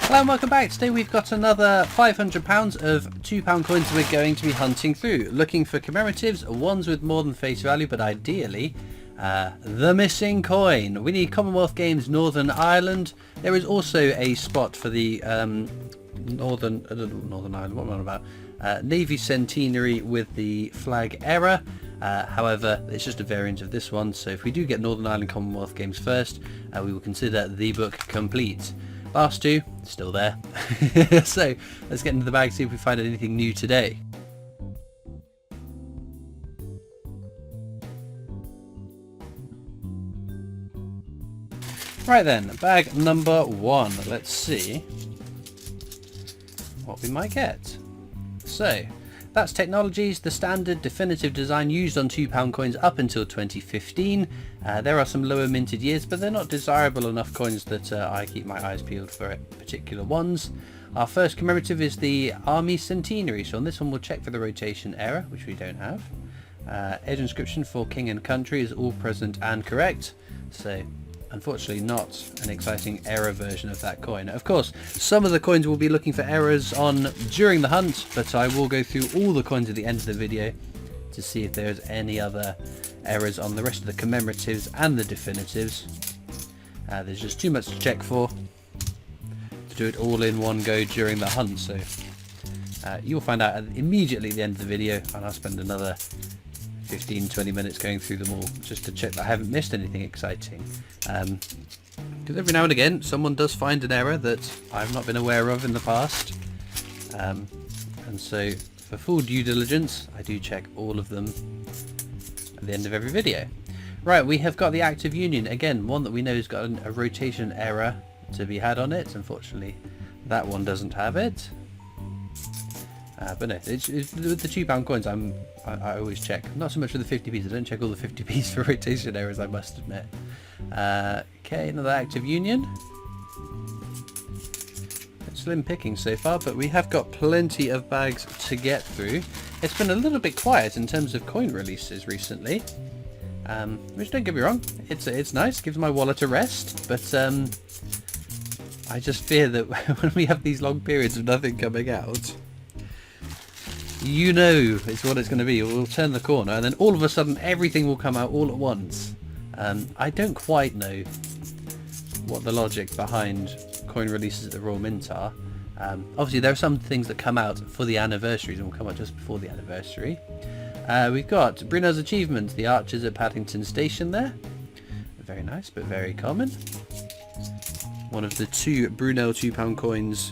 Hello and welcome back. Today we've got another £500 of £2 coins we're going to be hunting through, looking for commemoratives, ones with more than face value, but ideally the missing coin. We need Commonwealth Games Northern Ireland. There is also a spot for the Northern Ireland, what am I on about? Navy Centenary with the flag error. However, it's just a variant of this one, so if we do get Northern Ireland Commonwealth Games first, we will consider the book complete. Last two, still there. So let's get into the bag, see if we find anything new today. Right then, bag number one. Let's see what we might get. So that's Technologies, the standard definitive design used on £2 coins up until 2015. There are some lower minted years, but they're not desirable enough coins that I keep my eyes peeled for particular ones. Our first commemorative is the Army Centenary, so on this one we'll check for the rotation error, which we don't have. Edge inscription for King and Country is all present and correct, so unfortunately not an exciting error version of that coin. Of course, some of the coins we'll be looking for errors on during the hunt, but I will go through all the coins at the end of the video to see if there's any other errors on the rest of the commemoratives and the definitives. There's just too much to check for to do it all in one go during the hunt, so you'll find out immediately at the end of the video, and I'll spend another 15-20 minutes going through them all just to check that I haven't missed anything exciting, because every now and again someone does find an error that I've not been aware of in the past, and so for full due diligence I do check all of them at the end of every video. Right, we have got the Active Union, again one that we know has got a rotation error to be had on it. Unfortunately that one doesn't have it. But no, it's with the £2 coins I always check. Not so much with the 50p's, I don't check all the 50p's for rotation errors, I must admit. Okay, another Active Union. Slim picking so far, but we have got plenty of bags to get through. It's been a little bit quiet in terms of coin releases recently, which, don't get me wrong, it's nice, gives my wallet a rest, but I just fear that when we have these long periods of nothing coming out, you know it's what it's going to be. We'll turn the corner and then all of a sudden everything will come out all at once. I don't quite know what the logic behind coin releases at the Royal Mint are. Obviously there are some things that come out for the anniversaries and will come out just before the anniversary. We've got Brunel's Achievement, the archers at Paddington Station there. Very nice, but very common. One of the two Brunel £2 coins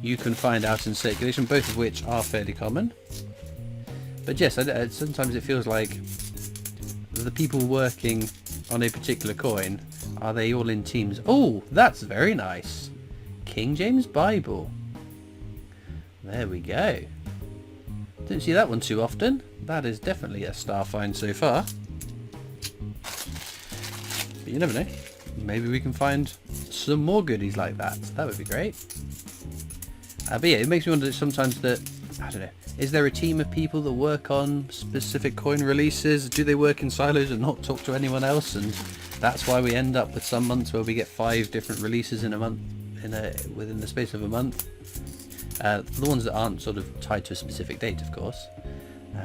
you can find out in circulation, both of which are fairly common. But yes, sometimes it feels like the people working on a particular coin, are they all in teams? Oh, that's very nice. King James Bible. There we go. Didn't see that one too often. That is definitely a star find so far. But you never know. Maybe we can find some more goodies like that. That would be great. But yeah, it makes me wonder sometimes that, I don't know, is there a team of people that work on specific coin releases? Do they work in silos and not talk to anyone else? And that's why we end up with some months where we get 5 different releases in a month, within the space of a month. The ones that aren't sort of tied to a specific date, of course.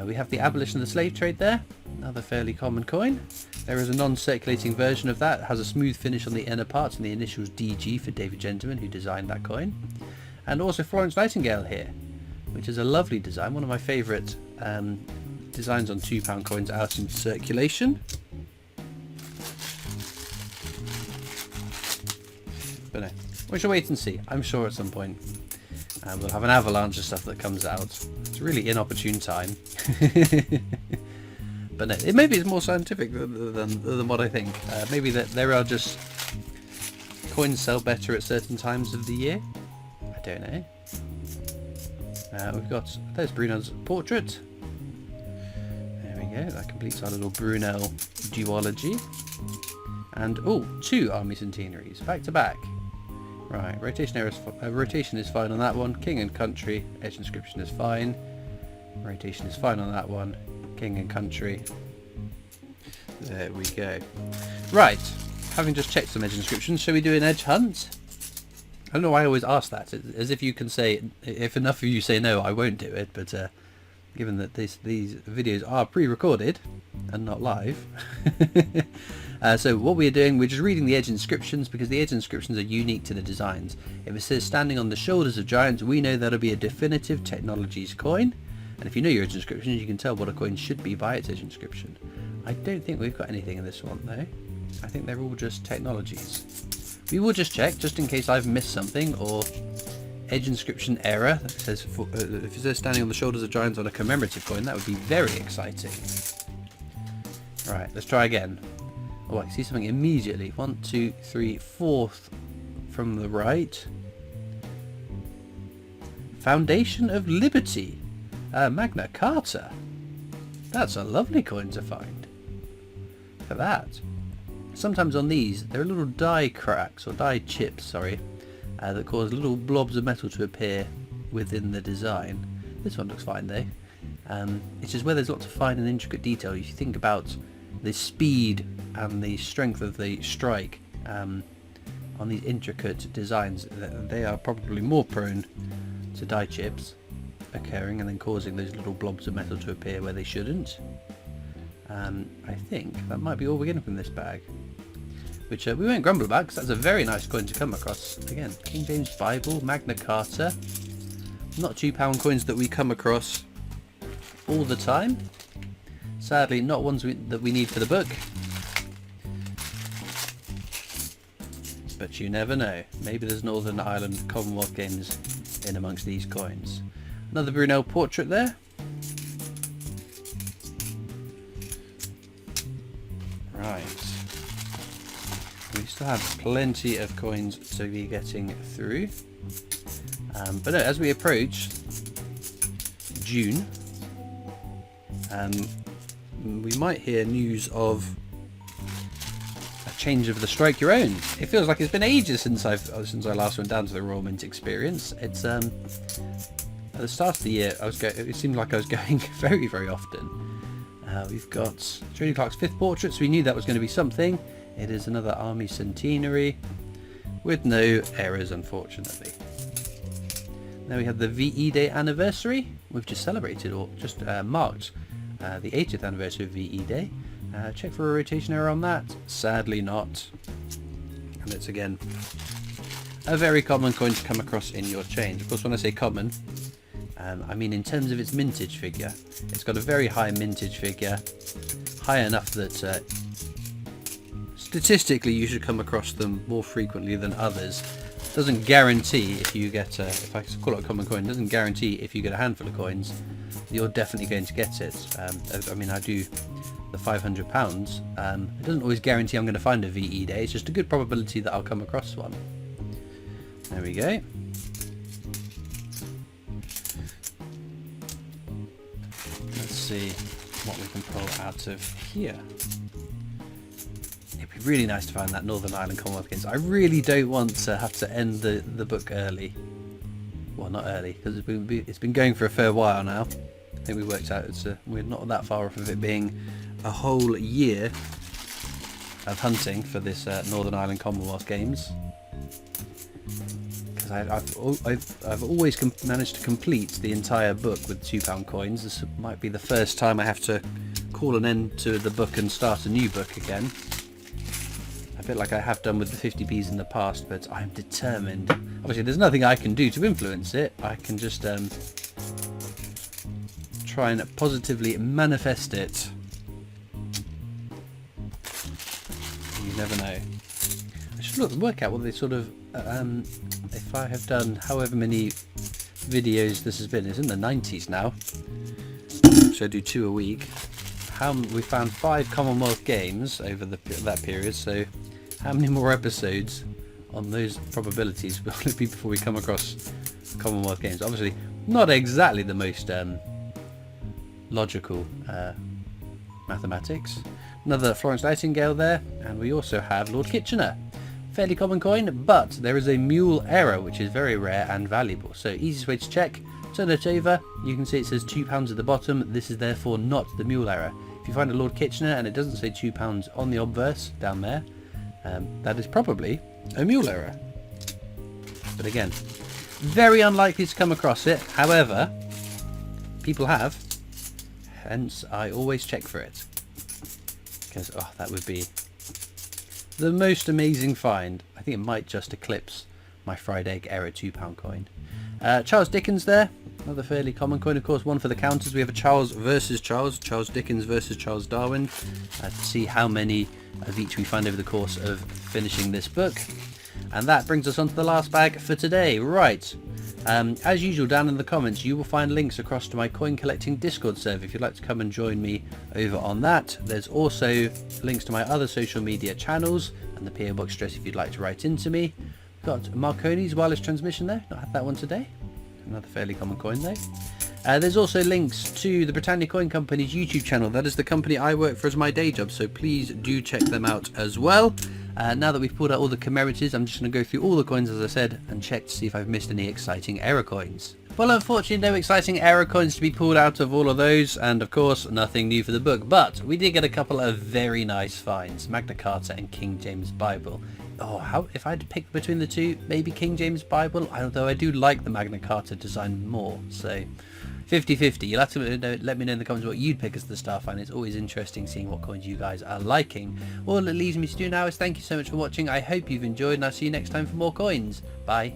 We have the Abolition of the Slave Trade there, another fairly common coin. There is a non-circulating version of that. It has a smooth finish on the inner parts and the initials DG for David Gentleman, who designed that coin. And also Florence Nightingale here, which is a lovely design, one of my favourite designs on £2 coins out in circulation. But no, we shall wait and see. I'm sure at some point we'll have an avalanche of stuff that comes out. It's a really inopportune time. But no, maybe it's more scientific than what I think. Maybe that there are just coins sell better at certain times of the year. I don't know. We've got, there's Brunel's portrait. There we go, that completes our little Brunel duology. And, oh, 2 Army Centenaries, back to back. Right, rotation is fine on that one. King and Country, edge inscription is fine. Rotation is fine on that one. King and Country. There we go. Right, having just checked some edge inscriptions, shall we do an edge hunt? I don't know why I always ask that, as if you can say, if enough of you say no, I won't do it, but given that these videos are pre-recorded and not live. So what we're doing, we're just reading the edge inscriptions, because the edge inscriptions are unique to the designs. If it says standing on the shoulders of giants, we know that'll be a definitive technologies coin. And if you know your edge inscriptions, you can tell what a coin should be by its edge inscription. I don't think we've got anything in this one though. I think they're all just technologies. We will just check, just in case I've missed something, or edge inscription error. That says, if it says standing on the shoulders of giants on a commemorative coin, that would be very exciting. Right, let's try again. Oh, I can see something immediately. 1, 2, 3, 4th from the right. Foundation of Liberty. Magna Carta. That's a lovely coin to find. Look at that. Sometimes on these, there are little die cracks, or die chips, sorry, that cause little blobs of metal to appear within the design. This one looks fine though. It's just where there's lots of fine and intricate detail. If you think about the speed and the strength of the strike on these intricate designs, they are probably more prone to die chips occurring and then causing those little blobs of metal to appear where they shouldn't. I think that might be all we're getting from this bag, which we won't grumble about, because that's a very nice coin to come across. Again, King James Bible, Magna Carta, not £2 coins that we come across all the time. Sadly, not ones that we need for the book. But you never know. Maybe there's Northern Ireland Commonwealth Games in amongst these coins. Another Brunel portrait there. Right. We still have plenty of coins to be getting through. But no, as we approach June, we might hear news of a change of the Strike Your Own. It feels like it's been ages since I last went down to the Royal Mint experience. It's at the start of the year, it seemed like I was going very, very often. We've got Trinity Clark's 5th portrait, so we knew that was going to be something. It is another Army Centenary with no errors, unfortunately. Now we have the VE Day anniversary. We've just celebrated, or just marked, the 80th anniversary of VE Day. Check for a rotation error on that. Sadly not. And it's again a very common coin to come across in your change. Of course, when I say common, I mean in terms of its mintage figure. It's got a very high mintage figure, high enough that statistically you should come across them more frequently than others. Doesn't guarantee if you get if I call it a common coin, doesn't guarantee if you get a handful of coins you're definitely going to get it. I mean, I do the £500. It doesn't always guarantee I'm going to find a VE Day. It's just a good probability that I'll come across one. There we go. Let's see what we can pull out of here. It'd be really nice to find that Northern Ireland Commonwealth Games. I really don't want to have to end the book early. Well, not early, because it's been going for a fair while now. I think we worked out we're not that far off of it being a whole year of hunting for this Northern Ireland Commonwealth Games. Because I've always managed to complete the entire book with £2 coins. This might be the first time I have to call an end to the book and start a new book again. A bit like I have done with the 50p's in the past, but I'm determined. Obviously there's nothing I can do to influence it. I can just try and positively manifest it. You never know. I should work out what they sort of if I have done however many videos this has been. It's in the 90s now, so I do 2 a week. We found 5 Commonwealth Games over that period, so how many more episodes on those probabilities will it be before we come across Commonwealth Games? Obviously not exactly the most logical mathematics. Another Florence Nightingale there, and we also have Lord Kitchener. Fairly common coin, but there is a mule error which is very rare and valuable. So easiest way to check, turn it over, you can see it says £2 at the bottom. This is therefore not the mule error. If you find a Lord Kitchener and it doesn't say £2 on the obverse down there, that is probably a mule error. but again, very unlikely to come across it. However, people have, hence I always check for it, because that would be the most amazing find. I think it might just eclipse my fried egg error £2 coin. Charles Dickens there, another fairly common coin, of course. One for the counters. We have a Charles versus Charles Dickens versus Charles Darwin, to see how many of each we find over the course of finishing this book. And that brings us on to the last bag for today. Right, as usual, down in the comments you will find links across to my coin collecting Discord server if you'd like to come and join me over on that. There's also links to my other social media channels and the PO Box address if you'd like to write into me. Got Marconi's wireless transmission there, not had that one today. Another fairly common coin though. There's also links to the Britannia Coin Company's YouTube channel. That is the company I work for as my day job, so please do check them out as well. Now that we've pulled out all the commemoratives, I'm just going to go through all the coins as I said and check to see if I've missed any exciting error coins. Well, unfortunately no exciting error coins to be pulled out of all of those, and of course nothing new for the book, but we did get a couple of very nice finds, Magna Carta and King James Bible. If I had to pick between the two, maybe King James Bible, although I do like the Magna Carta design more, so 50-50. You'll have to let me know in the comments what you'd pick as the star find. It's always interesting seeing what coins you guys are liking. All it leaves me to do now is thank you so much for watching. I hope you've enjoyed, and I'll see you next time for more coins. Bye.